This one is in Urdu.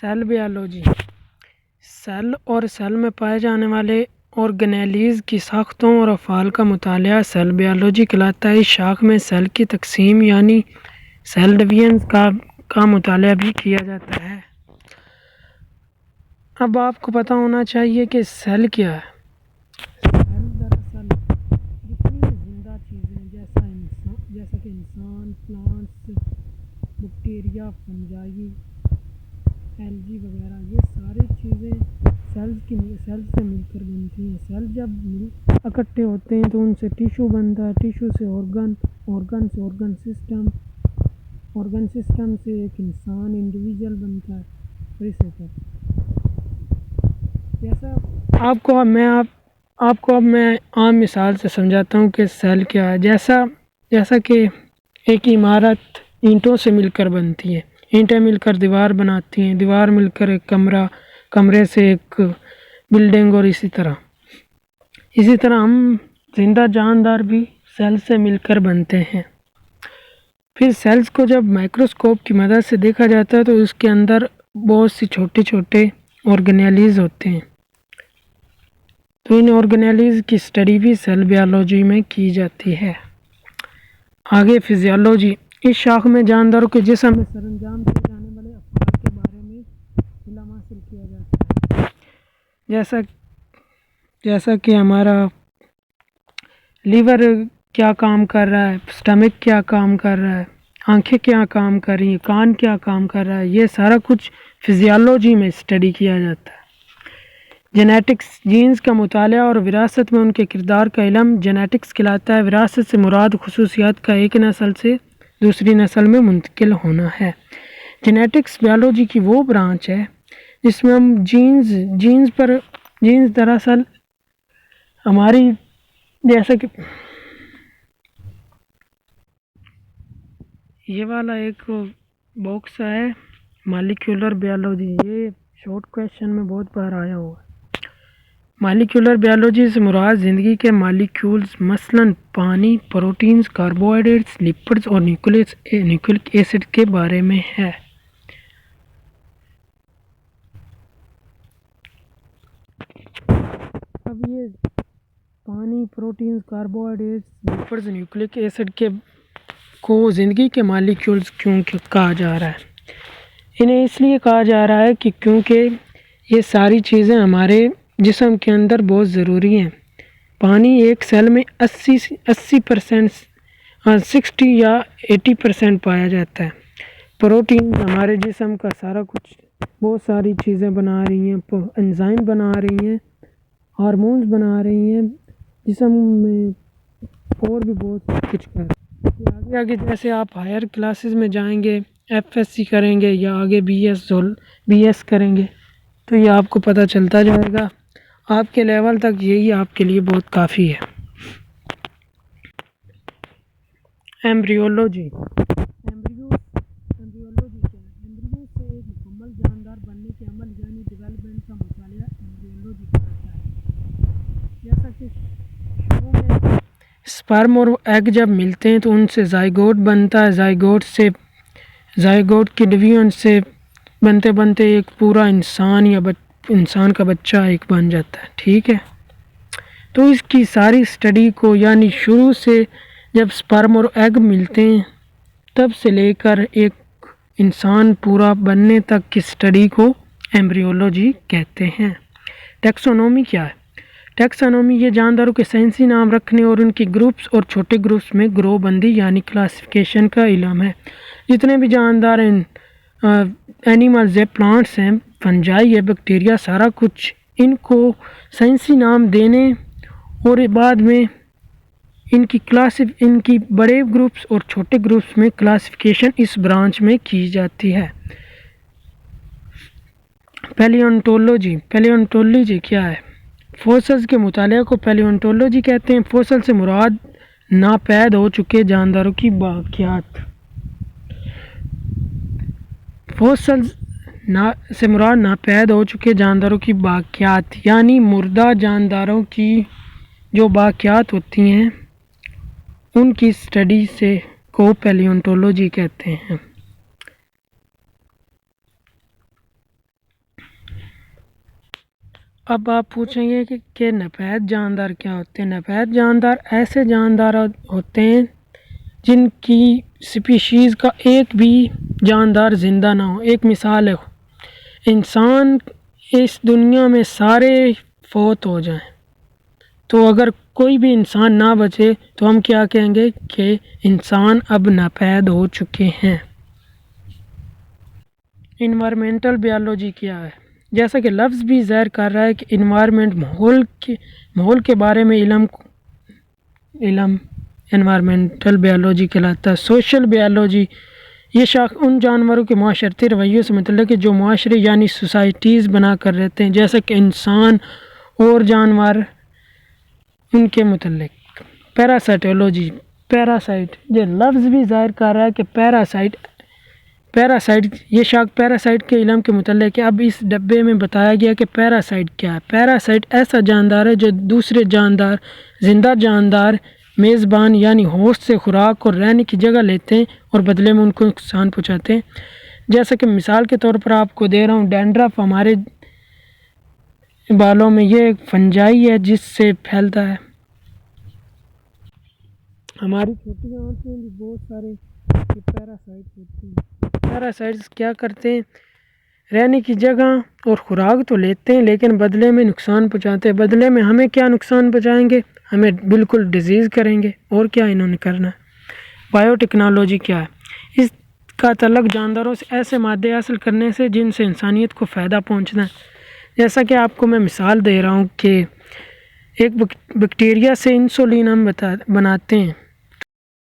سیل بیالوجی سیل اور سیل میں پائے جانے والے آرگینیلز کی ساختوں اور افعال کا مطالعہ سیل بیالوجی کہلاتا ہے۔ اس شاخ میں سیل کی تقسیم یعنی سیل ڈویژن کا مطالعہ بھی کیا جاتا ہے۔ اب آپ کو پتہ ہونا چاہیے کہ سیل کیا ہے۔ سیل دراصل جتنی بھی زندہ چیزیں جیسا کہ انسان، پلانٹس، بیکٹیریا، فنجائی، الگی وغیرہ، یہ ساری چیزیں سیل سے مل کر بنتی ہیں۔ سیل جب اکٹھے ہوتے ہیں تو ان سے ٹیشو بنتا ہے، ٹیشو سے آرگن سسٹم سے ایک انسان انڈیویژل بنتا ہے، اور اسی طرح۔ جیسا آپ کو اب میں عام مثال سے سمجھاتا ہوں کہ سیل کیا ہے۔ جیسا کہ ایک عمارت اینٹوں سے مل کر بنتی ہے، اینٹیں مل کر دیوار بناتی ہیں، دیوار مل کر ایک کمرے سے ایک بلڈنگ، اور اسی طرح ہم زندہ جاندار بھی سیل سے مل کر بنتے ہیں۔ پھر سیلز کو جب مائکروسکوپ کی مدد سے دیکھا جاتا ہے تو اس کے اندر بہت سی چھوٹے آرگینیلز ہوتے ہیں۔ تو ان آرگینیلز کی اسٹڈی بھی سیل بیالوجی میں کی جاتی ہے۔ آگے فزیالوجی، اس شاخ میں جانداروں کے جسم میں سر انجام کیے جانے والے افعال کے بارے میں علم حاصل کیا جاتا ہے۔ جیسا کہ ہمارا لیور کیا کام کر رہا ہے، سٹمک کیا کام کر رہا ہے، آنکھیں کیا کام کر رہی ہیں، کان کیا کام کر رہا ہے، یہ سارا کچھ فزیالوجی میں اسٹڈی کیا جاتا ہے۔ جینیٹکس، جینز کا مطالعہ اور وراثت میں ان کے کردار کا علم جینیٹکس کہلاتا ہے۔ وراثت سے مراد خصوصیات کا ایک نسل سے دوسری نسل میں منتقل ہونا ہے۔ جینیٹکس بیالوجی کی وہ برانچ ہے جس میں ہم جینز دراصل ہماری، جیسا کہ یہ والا ایک باکس ہے مالیکولر بیالوجی، یہ شارٹ کویشچن میں بہت بار آیا ہوا ہے۔ مالیکولر بیالوجی سے مراد زندگی کے مالیکولز مثلاً پانی، پروٹینز، کاربوہائیڈریٹس، لپڈز اور نیوکلک ایسڈ کے بارے میں ہے۔ اب یہ پانی، proteins, carbohydrates, lipids, nucleic acid کو زندگی کے مالیکولز کیوں کہا جا رہا ہے؟ انہیں اس لیے کہا جا رہا ہے کہ کیونکہ یہ ساری چیزیں ہمارے جسم کے اندر بہت ضروری ہیں۔ پانی ایک سیل میں 60 یا 80% پایا جاتا ہے۔ پروٹین ہمارے جسم کا سارا کچھ، بہت ساری چیزیں بنا رہی ہیں، انزائم بنا رہی ہیں، ہارمونز بنا رہی ہیں جسم میں، اور بھی بہت کچھ کر رہی ہیں۔ آگے جیسے آپ ہائر کلاسز میں جائیں گے، FSC کریں گے یا آگے BS کریں گے تو یہ آپ کو پتہ چلتا جائے گا۔ آپ کے لیول تک یہی آپ کے لیے بہت کافی ہے۔ ایمبریولوجی کیا ہے؟ ایمبریو سے ایک مکمل جاندار بننے کے عمل یعنی ڈیولپمنٹ کا مطالعہ ایمبریولوجی کہلاتا ہے۔ جیسا کہ شروع میں اسپرم اور ایگ جب ملتے ہیں تو ان سے زائگوٹ بنتا ہے، زائگوٹ کی ڈویژن سے بنتے ایک پورا انسان کا بچہ ایک بن جاتا ہے، ٹھیک ہے۔ تو اس کی ساری اسٹڈی کو، یعنی شروع سے جب اسپرم اور ایگ ملتے ہیں تب سے لے کر ایک انسان پورا بننے تک کی اسٹڈی کو ایمبریولوجی کہتے ہیں۔ ٹیکسونومی کیا ہے؟ ٹیکسونومی یہ جانداروں کے سائنسی نام رکھنے اور ان کی گروپس اور چھوٹے گروپس میں گروہ بندی یعنی کلاسیفیکیشن کا علم ہے۔ جتنے بھی جاندار ہیں، اینیملز ہیں، پلانٹس ہیں، فنجائی ہے، بیکٹیریا، سارا کچھ، ان کو سائنسی نام دینے اور بعد میں ان کی بڑے گروپس اور چھوٹے گروپس میں کلاسیفیکیشن اس برانچ میں کی جاتی ہے۔ پیلیونٹولوجی کیا ہے؟ فوسلز کے مطالعہ کو پیلیونٹولوجی کہتے ہیں۔ فوسل سے مراد ناپید ہو چکے جانداروں کی باقیات۔ فوسلز سے مراد ناپید ہو چکے جانداروں کی باقیات، یعنی مردہ جانداروں کی جو باقیات ہوتی ہیں ان کی اسٹڈی کو پیلیونٹولوجی کہتے ہیں۔ اب آپ پوچھیں گے کہ ناپید جاندار کیا ہوتے ہیں؟ ناپید جاندار ایسے جاندار ہوتے ہیں جن کی سپیشیز کا ایک بھی جاندار زندہ نہ ہو۔ ایک مثال ہے، انسان اس دنیا میں سارے فوت ہو جائیں تو اگر کوئی بھی انسان نہ بچے تو ہم کیا کہیں گے کہ انسان اب ناپید ہو چکے ہیں۔ انوائرمنٹل بیالوجی کیا ہے؟ جیسا کہ لفظ بھی ظاہر کر رہا ہے کہ انوائرمنٹ ماحول کے بارے میں علم انوائرمنٹل بیالوجی کہلاتا ہے۔ سوشل بیالوجی یہ شاخ ان جانوروں کے معاشرتی رویوں سے متعلق ہے جو معاشرے یعنی سوسائٹیز بنا کر رہتے ہیں، جیسا کہ انسان اور جانور ان کے متعلق۔ پیراسائٹولوجی پیراسائٹ یہ لفظ بھی ظاہر کر رہا ہے کہ پیراسائٹ یہ شاخ پیراسائٹ کے علم کے متعلق ہے۔ اب اس ڈبے میں بتایا گیا کہ پیراسائٹ کیا ہے۔ پیراسائٹ ایسا جاندار ہے جو دوسرے زندہ جاندار میزبان یعنی ہوسٹ سے خوراک اور رہنے کی جگہ لیتے ہیں اور بدلے میں ان کو نقصان پہنچاتے ہیں۔ جیسا کہ مثال کے طور پر آپ کو دے رہا ہوں، ڈینڈرف ہمارے بالوں میں یہ ایک فنجائی ہے جس سے پھیلتا ہے۔ ہماری چھوٹی آنتوں میں بھی بہت سارے پیراسائٹ ہوتے ہیں۔ پیراسائٹس کیا کرتے ہیں؟ رہنے کی جگہ اور خوراک تو لیتے ہیں لیکن بدلے میں نقصان پہنچاتے ہیں۔ بدلے میں ہمیں کیا نقصان پہنچائیں گے؟ ہمیں بالکل ڈیزیز کریں گے۔ اور کیا انہوں نے کرنا ہے؟ بایو ٹیکنالوجی کیا ہے؟ اس کا تعلق جانداروں سے ایسے مادے حاصل کرنے سے جن سے انسانیت کو فائدہ پہنچنا ہے۔ جیسا کہ آپ کو میں مثال دے رہا ہوں کہ ایک بیکٹیریا سے انسولین ہم بناتے ہیں